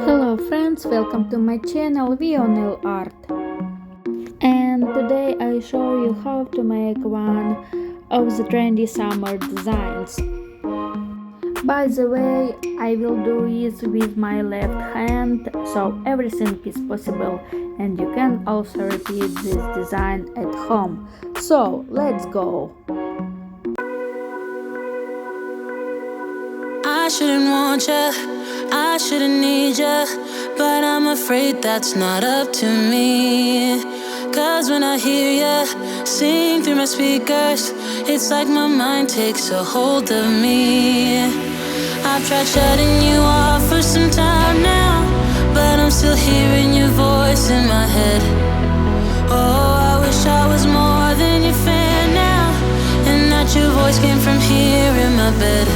Hello friends, welcome to my channel NAILART. And today I show you how to make one of the trendy summer designs. By the way, I will do it with my left hand, so everything is possible and you can also repeat this design at home. So let's go! I shouldn't want you, I shouldn't need you, but I'm afraid that's not up to me. Cause when I hear you sing through my speakers, it's like my mind takes a hold of me. I've tried shutting you off for some time now, but I'm still hearing your voice in my head. Oh, I wish I was more than your fan now, and that your voice came from here in my bed.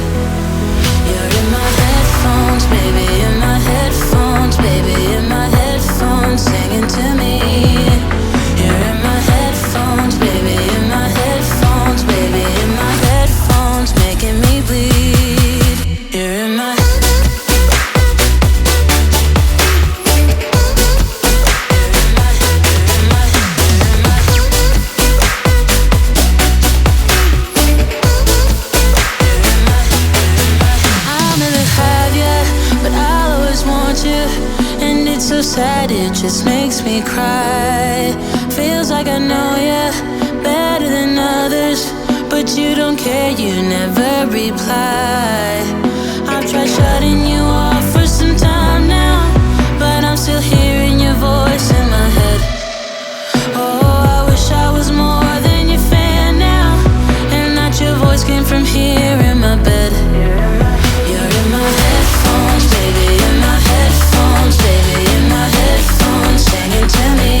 You're in my headphones, baby, in my headphones, baby, in my headphones, singing to me. You're in my headphones, baby, in my headphones, baby, in my headphones, making me bleed. You're in my so sad, it just makes me cry. Feels like I know you better than others, but you don't care, you never reply. I've tried shutting you off for some time now, but I'm still hearing your voice in my head. Oh, I wish I was more than your fan now, and that your voice came from here in my bed. You're in my headphones, baby, in my headphones, baby, in my headphones, singing to me.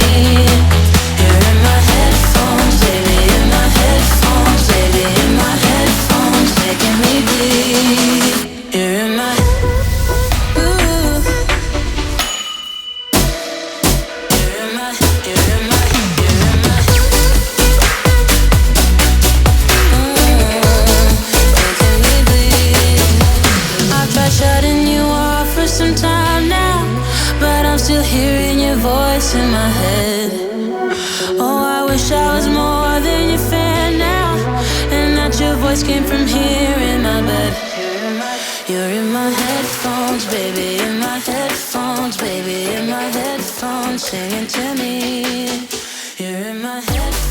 You're in my headphones, baby, in my headphones, baby, in my headphones, making me bleed. You're in my ooh. You're in my, you're in my, you're in my making me bleed. I've tried shutting you off for some time now, but I'm still hearing your voice in my head. Oh, I wish I was more than your fan now, and that your voice came from here in my bed. You're in my headphones, baby, in my headphones, baby, in my headphones, singing to me. You're in my headphones.